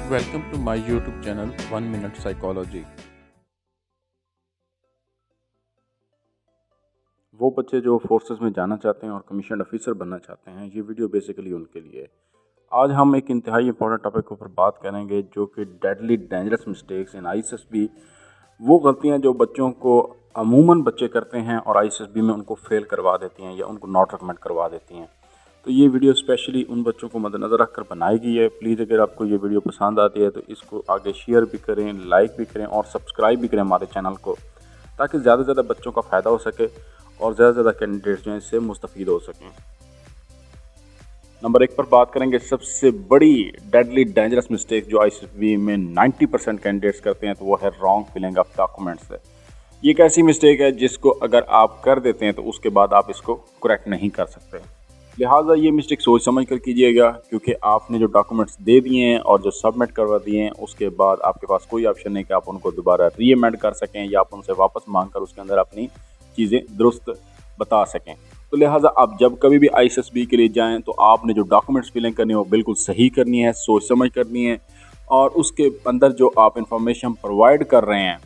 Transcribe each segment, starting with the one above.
Welcome to my YouTube channel 1 Minute Psychology। वो बच्चे जो फोर्सेस में जाना चाहते हैं और कमीशन ऑफिसर बनना चाहते हैं, ये वीडियो बेसिकली उनके लिए है। आज हम एक इंतहाई इंपॉर्टेंट टॉपिक के ऊपर बात करेंगे जो कि deadly dangerous mistakes in ISSB. वो गलतियां जो बच्चों को अमूमन बच्चे करते हैं और आईएसएसबी में उनको फेल करवा देती हैं या उनको नॉट रिकमेंड करवा देती हैं। तो ये वीडियो स्पेशली उन बच्चों को मद्देनज़र रखकर बनाई गई है। प्लीज़ अगर आपको ये वीडियो पसंद आती है तो इसको आगे शेयर भी करें, लाइक भी करें और सब्सक्राइब भी करें हमारे चैनल को, ताकि ज़्यादा से ज़्यादा बच्चों का फ़ायदा हो सके और ज़्यादा से ज़्यादा कैंडिडेट्स जो हैं इससे मुस्तफ़ीद हो सकें। नंबर 1 पर बात करेंगे सबसे बड़ी डेडली डेंजरस मिस्टेक जो आईएसएसबी में 90% कैंडिडेट्स करते हैं, तो वो है रॉन्ग फिलिंग ऑफ डॉक्यूमेंट्स है। ये एक ऐसी मिस्टेक है जिसको अगर आप कर देते हैं तो उसके बाद आप इसको करेक्ट नहीं कर सकते। लिहाजा ये मिस्टेक सोच समझ कर कीजिएगा, क्योंकि आपने जो डॉक्यूमेंट्स दे दिए हैं और जो सबमिट करवा दिए हैं उसके बाद आपके पास कोई ऑप्शन नहीं कि आप उनको दोबारा री अमेंड कर सकें या आप उनसे वापस मांग कर उसके अंदर अपनी चीज़ें दुरुस्त बता सकें। तो लिहाजा आप जब कभी भी आईएसएसबी के लिए जाएं तो आपने जो डॉक्यूमेंट्स फिलिंग करनी है वो बिल्कुल सही करनी है, सोच समझ करनी है, और उसके अंदर जो आप इंफॉर्मेशन प्रोवाइड कर रहे हैं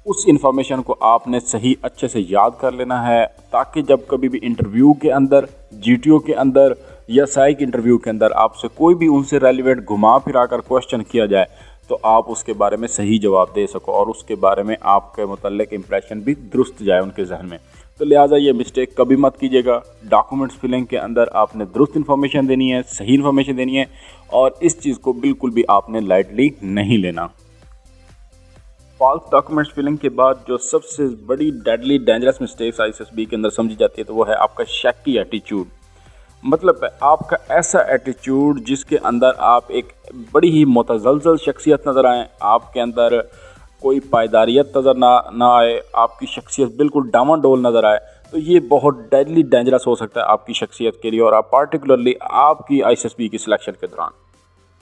उस इंफॉर्मेशन को आपने सही अच्छे से याद कर लेना है, ताकि जब कभी भी इंटरव्यू के अंदर, जीटीओ के अंदर या साइक इंटरव्यू के अंदर आपसे कोई भी उनसे रेलिवेंट घुमा फिरा कर क्वेश्चन किया जाए तो आप उसके बारे में सही जवाब दे सको और उसके बारे में आपके मुतल्लिक इंप्रेशन भी दुरुस्त जाए उनके जहन में। तो लिहाजा ये मिस्टेक कभी मत कीजिएगा। डॉक्यूमेंट्स फिलिंग के अंदर आपने दुरुस्त इन्फॉर्मेशन देनी है, सही इन्फॉर्मेशन देनी है, और इस चीज़ को बिल्कुल भी आपने लाइटली नहीं लेना। फॉल्स डॉक्यूमेंट्स फिलिंग के बाद जो सबसे बड़ी डेडली डेंजरस मिस्टेक्स आईएसएसबी के अंदर समझी जाती है तो वो है आपका शैकी एटीट्यूड। मतलब आपका ऐसा एटीट्यूड जिसके अंदर आप एक बड़ी ही मुतज़लज़ल शख्सियत नज़र आए, आपके अंदर कोई पायदारियत नज़र ना आए, आपकी शख्सियत बिल्कुल डामाडोल नज़र आए। तो ये बहुत डेडली डेंजरस हो सकता है आपकी शख्सियत के लिए और आप पार्टिकुलरली आपकी आईएसएसबी की सिलेक्शन के दौरान।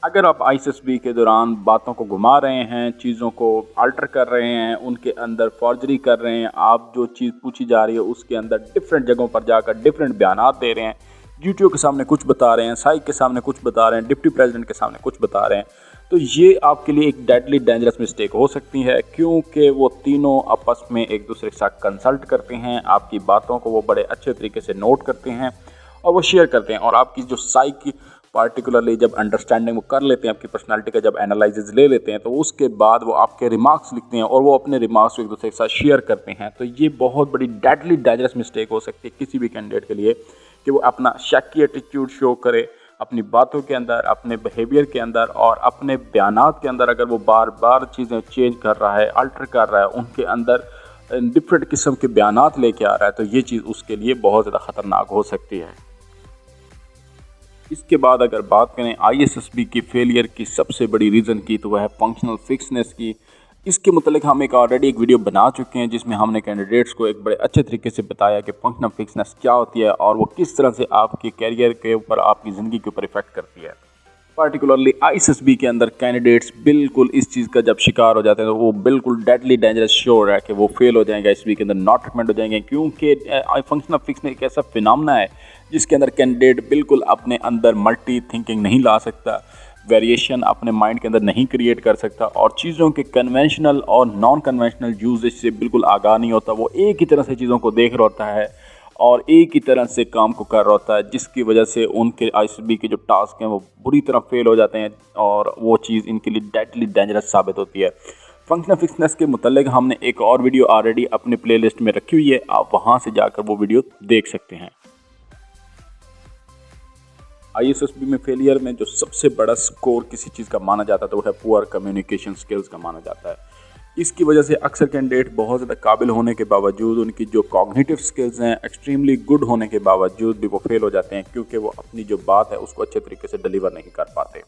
अगर आप आईएसएसबी के दौरान बातों को घुमा रहे हैं, चीज़ों को अल्टर कर रहे हैं, उनके अंदर फॉर्जरी कर रहे हैं, आप जो चीज़ पूछी जा रही है उसके अंदर डिफरेंट जगहों पर जाकर डिफरेंट बयानात दे रहे हैं, जीटीओ के सामने कुछ बता रहे हैं, साइक के सामने कुछ बता रहे हैं, डिप्टी प्रेसिडेंट के सामने कुछ बता रहे हैं, तो ये आपके लिए एक डेडली डेंजरस मिस्टेक हो सकती है, क्योंकि वो तीनों आपस में एक दूसरे के साथ कंसल्ट करते हैं, आपकी बातों को वो बड़े अच्छे तरीके से नोट करते हैं और वो शेयर करते हैं, और आपकी जो साइक पार्टिकुलरली जब अंडरस्टैंडिंग वो कर लेते हैं, आपकी पर्सनालिटी का जब एनालिसिस ले लेते हैं, तो उसके बाद वो आपके रिमार्क्स लिखते हैं और वो अपने रिमार्क्स को एक दूसरे के साथ शेयर करते हैं। तो ये बहुत बड़ी डेडली डेंजरस मिस्टेक हो सकती है किसी भी कैंडिडेट के लिए कि वो अपना शैकी एटीट्यूड शो करे अपनी बातों के अंदर, अपने बिहेवियर के अंदर और अपने बयानात के अंदर। अगर वो बार बार चीज़ें चेंज कर रहा है, अल्टर कर रहा है, उनके अंदर डिफरेंट किस्म के बयानात लेके आ रहा है, तो ये चीज़ उसके लिए बहुत ज़्यादा ख़तरनाक हो सकती है। इसके बाद अगर बात करें आईएसएसबी की फेलियर की सबसे बड़ी रीज़न की, तो वह है फंक्शनल फिक्सनेस की। इसके मुतालिक हम ऑलरेडी एक वीडियो बना चुके हैं जिसमें हमने कैंडिडेट्स को एक बड़े अच्छे तरीके से बताया कि फंक्शनल फिक्सनेस क्या होती है और वो किस तरह से आपके कैरियर के ऊपर, आपकी ज़िंदगी के ऊपर इफेक्ट करती है। पार्टिकुलरली आईएसएसबी के अंदर कैंडिडेट्स बिल्कुल इस चीज़ का जब शिकार हो जाते हैं तो वो बिल्कुल डेडली डेंजरस श्योर है कि वो फेल हो जाएंगे, आईएसएसबी के अंदर नॉट रिकमेंड हो जाएंगे, क्योंकि फंक्शनल फिक्सनेस एक ऐसा फिनोमेना है जिसके अंदर कैंडिडेट बिल्कुल अपने अंदर मल्टी थिंकिंग नहीं ला सकता, वेरिएशन अपने माइंड के अंदर नहीं क्रिएट कर सकता और चीज़ों के कन्वेंशनल और नॉन कन्वेंशनल यूजेज से बिल्कुल आगाह नहीं होता। वो एक ही तरह से चीज़ों को देख रहा होता है और एक ही तरह से काम को कर रहा होता है, जिसकी वजह से उनके आईएसएसबी के जो टास्क हैं वो बुरी तरह फेल हो जाते हैं और वो चीज़ इनके लिए डेडली डेंजरस साबित होती है। फंक्शनल फिक्सनेस के मुतालिक हमने एक और वीडियो ऑलरेडी अपने प्लेलिस्ट में रखी हुई है, आप वहाँ से जाकर वो वीडियो देख सकते हैं। आईएसएसबी में फेलियर में जो सबसे बड़ा स्कोर किसी चीज़ का माना जाता है तो वो है पुअर कम्युनिकेशन स्किल्स का माना जाता है। इसकी वजह से अक्सर कैंडिडेट बहुत ज़्यादा काबिल होने के बावजूद, उनकी जो कॉग्निटिव स्किल्स हैं एक्सट्रीमली गुड होने के बावजूद भी वो फेल हो जाते हैं, क्योंकि वो अपनी जो बात है उसको अच्छे तरीके से डिलीवर नहीं कर पाते।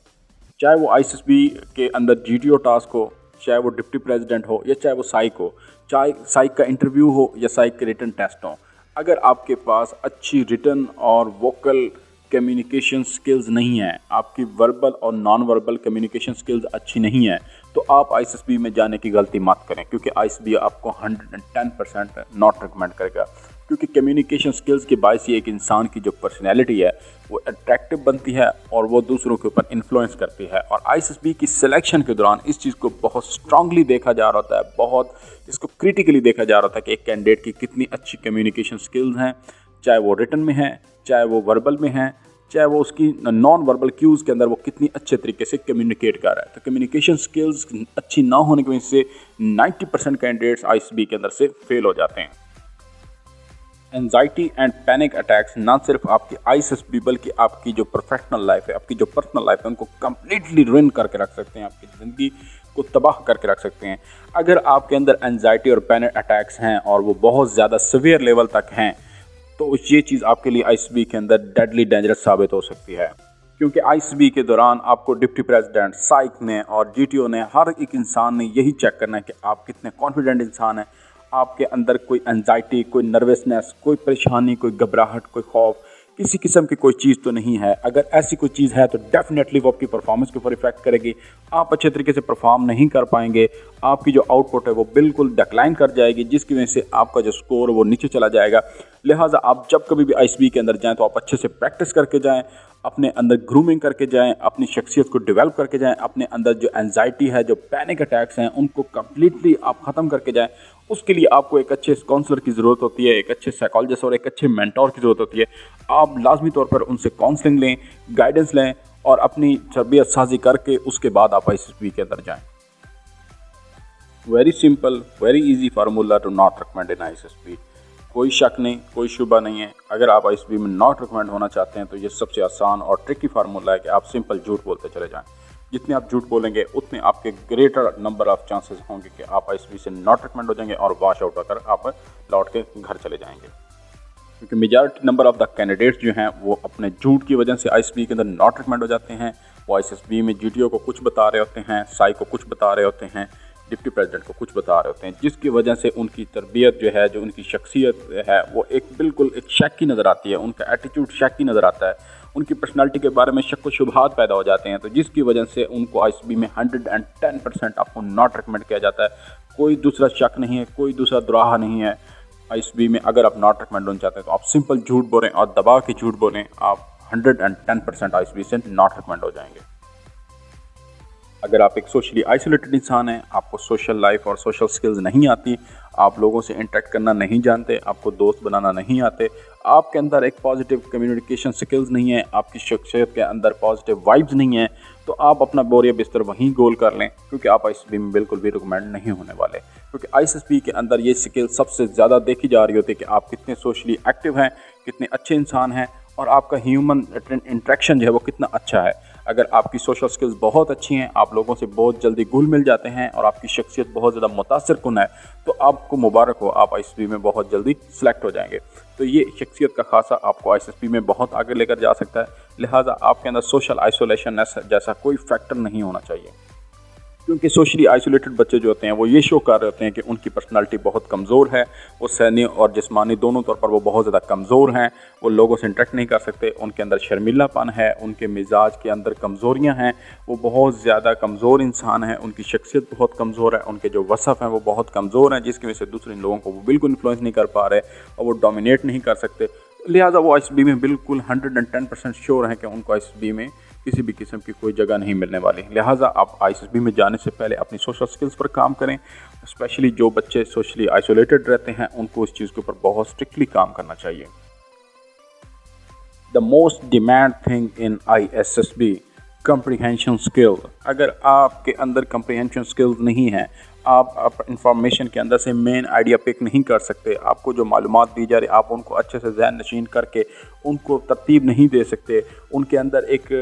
चाहे वो आईएसएसबी के अंदर जीटीओ टास्क हो, चाहे वो डिप्टी प्रेसिडेंट हो या चाहे वो साइक हो, चाहे साइक का इंटरव्यू हो या साइक के रिटन टेस्ट हो, अगर आपके पास अच्छी रिटन और वोकल कम्युनिकेशन स्किल्स नहीं है, आपकी वर्बल और नॉन वर्बल कम्युनिकेशन स्किल्स अच्छी नहीं है, तो आप आईएसएसबी में जाने की गलती मत करें, क्योंकि आईएसएसबी आपको 110% नॉट रिकमेंड करेगा। क्योंकि कम्युनिकेशन स्किल्स के बायस ही एक इंसान की जो पर्सनैलिटी है वो अट्रैक्टिव बनती है और वो दूसरों के ऊपर इन्फ्लुएंस करती है। और आईएसएसबी की सिलेक्शन के दौरान इस चीज़ को बहुत स्ट्रांगली देखा जा रहा होता है, बहुत इसको क्रिटिकली देखा जा रहा था कि एक कैंडिडेट की कितनी अच्छी कम्युनिकेशन स्किल्स हैं, चाहे वो रिटन में है, चाहे वो वर्बल में है, चाहे वो उसकी नॉन वर्बल क्यूज़ के अंदर वो कितनी अच्छे तरीके से कम्युनिकेट कर रहा है। तो कम्युनिकेशन स्किल्स अच्छी ना होने की वजह से 90% कैंडिडेट्स आईएसएसबी के अंदर से फेल हो जाते हैं। एंजाइटी एंड पैनिक अटैक्स ना सिर्फ आपकी आईएसएसबी बल्कि आपकी जो प्रोफेशनल लाइफ है, आपकी जो पर्सनल लाइफ है, उनको कम्प्लीटली रुइन करके रख सकते हैं, आपकी ज़िंदगी को तबाह करके रख सकते हैं। अगर आपके अंदर एंजाइटी और पैनिक अटैक्स हैं और वो बहुत ज़्यादा सीवियर लेवल तक हैं तो ये चीज़ आपके लिए आईएसएसबी के अंदर डेडली डेंजरस साबित हो सकती है। क्योंकि आईएसएसबी के दौरान आपको डिप्टी प्रेसिडेंट, साइक ने और जीटीओ ने, हर एक इंसान ने यही चेक करना है कि आप कितने कॉन्फिडेंट इंसान हैं, आपके अंदर कोई एंजाइटी, कोई नर्वसनेस, कोई परेशानी, कोई घबराहट, कोई खौफ, किसी किस्म की कोई चीज़ तो नहीं है। अगर ऐसी कोई चीज़ है तो डेफिनेटली वो आपकी परफॉर्मेंस के ऊपर इफेक्ट करेगी, आप अच्छे तरीके से परफॉर्म नहीं कर पाएंगे, आपकी जो आउटपुट है वो बिल्कुल डिक्लाइन कर जाएगी, जिसकी वजह से आपका जो स्कोर वो नीचे चला जाएगा। लिहाजा आप जब कभी भी आईएसएसबी के अंदर जाएँ तो आप अच्छे से प्रैक्टिस करके जाएँ, अपने अंदर ग्रूमिंग करके जाएं, अपनी शख्सियत को डेवलप करके जाएं, अपने अंदर जो एंजाइटी है, जो पैनिक अटैक्स हैं, उनको कम्प्लीटली आप ख़त्म करके जाएं। उसके लिए आपको एक अच्छे काउंसलर की ज़रूरत होती है, एक अच्छे साइकोलॉजिस्ट और एक अच्छे मेंटोर की ज़रूरत होती है। आप लाजमी तौर पर उनसे काउंसलिंग लें, गाइडेंस लें और अपनी तरबियत साजी करके उसके बाद आप आईएसएसबी के अंदर जाएँ। Very simple, very easy formula to not recommend in ISSB. कोई शक नहीं, कोई शुबा नहीं है। अगर आप आईएसएसबी में नॉट रिकमेंड होना चाहते हैं तो ये सबसे आसान और ट्रिकी फार्मूला है कि आप सिंपल झूठ बोलते चले जाएं। जितने आप झूठ बोलेंगे उतने आपके ग्रेटर नंबर ऑफ चांसेस होंगे कि आप आईएसएसबी से नॉट रिकमेंड हो जाएंगे और वॉश आउट होकर आप लौट के घर चले जाएंगे। क्योंकि majority number of the candidates जो हैं वो अपने झूठ की वजह से आईएसएसबी के अंदर नॉट रिकमेंड हो जाते हैं। वो आईएसएसबी में जीटीओ को कुछ बता रहे होते हैं, साई को कुछ बता रहे होते हैं, डिप्टी प्रेसिडेंट को कुछ बता रहे होते हैं, जिसकी वजह से उनकी तरबियत जो है, जो उनकी शख्सियत है, वो एक बिल्कुल एक शैकी नज़र आती है, उनका एटीट्यूड शैकी नज़र आता है, उनकी पर्सनालिटी के बारे में शक व शुबहात पैदा हो जाते हैं। तो जिसकी वजह से उनको आईएसएसबी में 110% आपको नॉट रिकमेंड किया जाता है। कोई दूसरा शक नहीं है, कोई दूसरा दुराहा नहीं है। आईएसएसबी में अगर आप नॉट रिकमेंड होना चाहते हैं तो आप सिंपल झूठ बोलें और दबा के झूठ बोलें, आप 110% आईएसएसबी से नॉट रिकमेंड हो जाएंगे। अगर आप एक सोशली आइसोलेटेड इंसान हैं, आपको सोशल लाइफ और सोशल स्किल्स नहीं आती, आप लोगों से इंटरेक्ट करना नहीं जानते, आपको दोस्त बनाना नहीं आते, आपके अंदर एक पॉजिटिव कम्युनिकेशन स्किल्स नहीं है, आपकी शख्सियत के अंदर पॉजिटिव वाइब्स नहीं है, तो आप अपना बोरिया बिस्तर वहीं गोल कर लें, क्योंकि आप आईएसएसबी में बिल्कुल भी रिकमेंड नहीं होने वाले। क्योंकि आईएसएसबी के अंदर ये स्किल सबसे ज़्यादा देखी जा रही होती है कि आप कितने सोशली एक्टिव हैं, कितने अच्छे इंसान हैं और आपका ह्यूमन इंटरेक्शन जो है वो कितना अच्छा है। अगर आपकी सोशल स्किल्स बहुत अच्छी हैं, आप लोगों से बहुत जल्दी घुल मिल जाते हैं और आपकी शख्सियत बहुत ज़्यादा मुतासिर कुन है, तो आपको मुबारक हो, आप आईएसएसबी में बहुत जल्दी सिलेक्ट हो जाएंगे। तो ये शख्सियत का खासा आपको आईएसएसबी में बहुत आगे लेकर जा सकता है। लिहाजा आपके अंदर सोशल आइसोलेशन जैसा कोई फैक्टर नहीं होना चाहिए। क्योंकि सोशली आइसोलेटेड बच्चे जो होते हैं वो ये शो कर रहे होते हैं कि उनकी पर्सनालिटी बहुत कमज़ोर है, वो सहनी और जिस्मानी दोनों तौर पर वो बहुत ज़्यादा कमज़ोर हैं, वो लोगों से इंटरेक्ट नहीं कर सकते, उनके अंदर शर्मिलापन है, उनके मिजाज के अंदर कमज़ोरियाँ हैं, वो बहुत ज़्यादा कमज़ोर इंसान हैं, उनकी शख्सियत बहुत कमज़ोर है, उनके जो वसफ़ हैं वो बहुत कमज़ोर हैं, जिसकी वजह से दूसरे लोगों को वो बिल्कुल इन्फ्लुएंस नहीं कर पा रहे और वो डोमिनेट नहीं कर सकते। लिहाजा वो आईएसएसबी में बिल्कुल 110% श्योर हैं कि उनको आईएसएसबी में किसी भी किस्म की कोई जगह नहीं मिलने वाली। लिहाजा आप आईएसएसबी में जाने से पहले अपनी सोशल स्किल्स पर काम करें। स्पेशली जो बच्चे सोशली आइसोलेटेड रहते हैं उनको इस चीज़ के ऊपर बहुत स्ट्रिक्टली काम करना चाहिए। The most demand thing in ISSB, comprehension skill. अगर आपके अंदर कंप्रीहेंशन स्किल्स नहीं है, आप इंफॉर्मेशन के अंदर से मेन आइडिया पिक नहीं कर सकते, आपको जो मालूमात दी जा रही आप उनको अच्छे से ज़हन नशीन करके उनको तरतीब नहीं दे सकते, उनके अंदर एक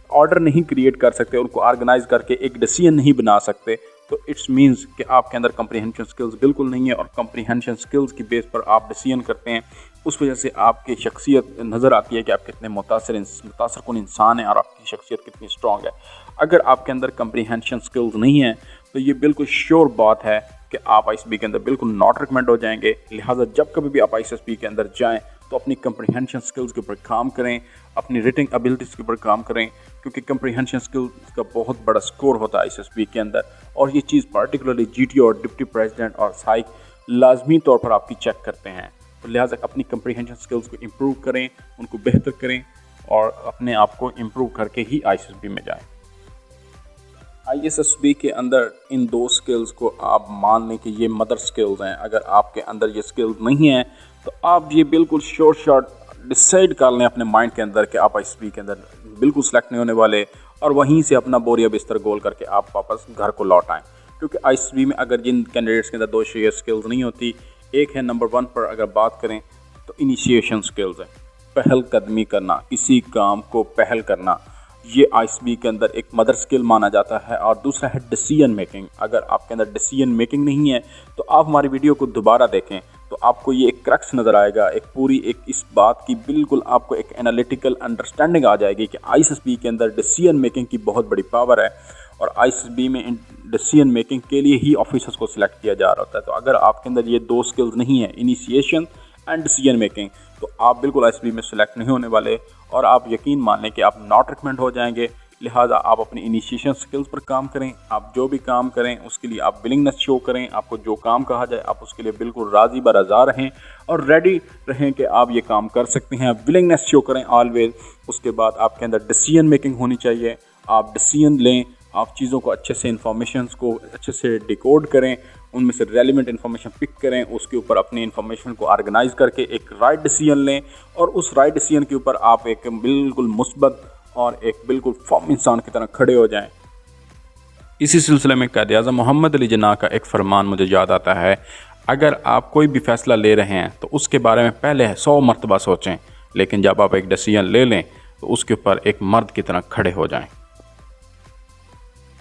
ऑर्डर नहीं क्रिएट कर सकते, उनको ऑर्गेनाइज करके एक डिसीजन नहीं बना सकते, तो इट्स मीन्स कि आपके अंदर कंप्रीहेंशन स्किल्स बिल्कुल नहीं है। और कंप्रीहेंशन स्किल्स की बेस पर आप डिसीजन करते हैं, उस वजह से आपकी शख्सियत नज़र आती है कि आप कितने मुतासर कुन इंसान हैं और आपकी शख्सियत कितनी स्ट्रॉन्ग है। अगर आपके अंदर कंप्रीहेंशन स्किल्स नहीं है तो ये बिल्कुल श्योर बात है कि आप आईएसएसबी के अंदर बिल्कुल नॉट रिकमेंड हो जाएंगे। लिहाजा जब कभी भी आप आईएसएसबी के अंदर जाएँ तो अपनी कंप्रीहेंशन स्किल्स के ऊपर काम करें, अपनी रीडिंग एबिलिटीज़ के ऊपर काम करें, क्योंकि कंप्रीहेंशन स्किल्स का बहुत बड़ा स्कोर होता है आईएसएसबी के अंदर। और ये चीज़ पार्टिकुलरली जीटीओ और डिप्टी प्रेसिडेंट और साइक लाजमी तौर पर आपकी चेक करते हैं। तो लिहाजा अपनी कंप्रीहेंशन स्किल्स को इम्प्रूव करें, उनको बेहतर करें और अपने आप को इम्प्रूव करके ही ISSB में जाएं। ISSB के अंदर इन 2 स्किल्स को आप मान लें कि ये मदर स्किल्स हैं। अगर आपके अंदर ये स्किल्स नहीं हैं तो आप ये बिल्कुल शॉर्ट डिसाइड कर लें अपने माइंड के अंदर कि आप ISSB के अंदर बिल्कुल सेलेक्ट नहीं होने वाले, और वहीं से अपना बोरिया बिस्तर गोल करके आप वापस घर को लौट आएँ। क्योंकि ISSB में अगर जिन कैंडिडेट्स के अंदर 2 स्किल्स नहीं होती, एक है नंबर 1 पर अगर बात करें तो इनिशिएशन स्किल्स है, पहल कदमी करना, किसी काम को पहल करना, ये ISSB के अंदर एक मदर स्किल माना जाता है। और दूसरा है डिसीजन मेकिंग। अगर आपके अंदर डिसीजन मेकिंग नहीं है तो आप हमारी वीडियो को दोबारा देखें तो आपको ये एक क्रक्स नज़र आएगा, एक पूरी एक इस बात की बिल्कुल आपको एक एनालिटिकल अंडरस्टैंडिंग आ जाएगी कि ISSB के अंदर डिसीजन मेकिंग की बहुत बड़ी पावर है और ISSB में डिसीजन मेकिंग के लिए ही ऑफिसर्स को सिलेक्ट किया जा रहा होता है। तो अगर आपके अंदर ये 2 स्किल्स नहीं है, इनिशिएशन एंड डिसीजन मेकिंग, तो आप बिल्कुल ISSB में सिलेक्ट नहीं होने वाले और आप यकीन मान लें कि आप नॉट रिकमेंड हो जाएंगे। लिहाजा आप अपनी इनिशिएशन स्किल्स पर काम करें। आप जो भी काम करें उसके लिए आप विलिंगनेस शो करें। आपको जो काम कहा जाए आप उसके लिए बिल्कुल राज़ी बरज़ा रहें और रेडी रहें कि आप ये काम कर सकते हैं। विलिंगनेस शो करें ऑलवेज। उसके बाद आपके अंदर डिसीजन मेकिंग होनी चाहिए। आप डिसीजन लें, आप चीज़ों को अच्छे से इंफॉर्मेशन को अच्छे से डिकोड करें, उनमें से रेलिवेंट इन्फॉर्मेशन पिक करें, उसके ऊपर अपनी इन्फॉर्मेशन को ऑर्गेनाइज करके एक राइट डिसीजन लें और उस राइट डिसीजन के ऊपर आप एक बिल्कुल मुस्बत और एक बिल्कुल फॉर्म इंसान की तरह खड़े हो जाएं। इसी सिलसिले में कायद-ए-आज़म मोहम्मद अली जिन्नाह का एक फरमान मुझे याद आता है, अगर आप कोई भी फ़ैसला ले रहे हैं तो उसके बारे में पहले 100 मरतबा सोचें, लेकिन जब आप एक डिसीजन ले लें तो उसके ऊपर एक मर्द की तरह खड़े हो जाएं।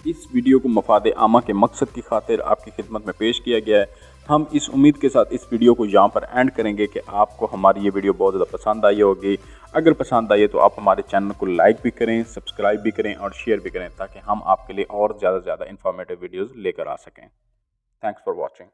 इस वीडियो को मफाद आमा के मकसद की खातिर आपकी खिदमत में पेश किया गया है। हम इस उम्मीद के साथ इस वीडियो को यहाँ पर एंड करेंगे कि आपको हमारी ये वीडियो बहुत ज़्यादा पसंद आई होगी। अगर पसंद आई है तो आप हमारे चैनल को लाइक भी करें, सब्सक्राइब भी करें और शेयर भी करें ताकि हम आपके लिए और ज़्यादा से ज़्यादा इंफॉर्मेटिव वीडियोज़ लेकर आ सकें। Thanks for watching.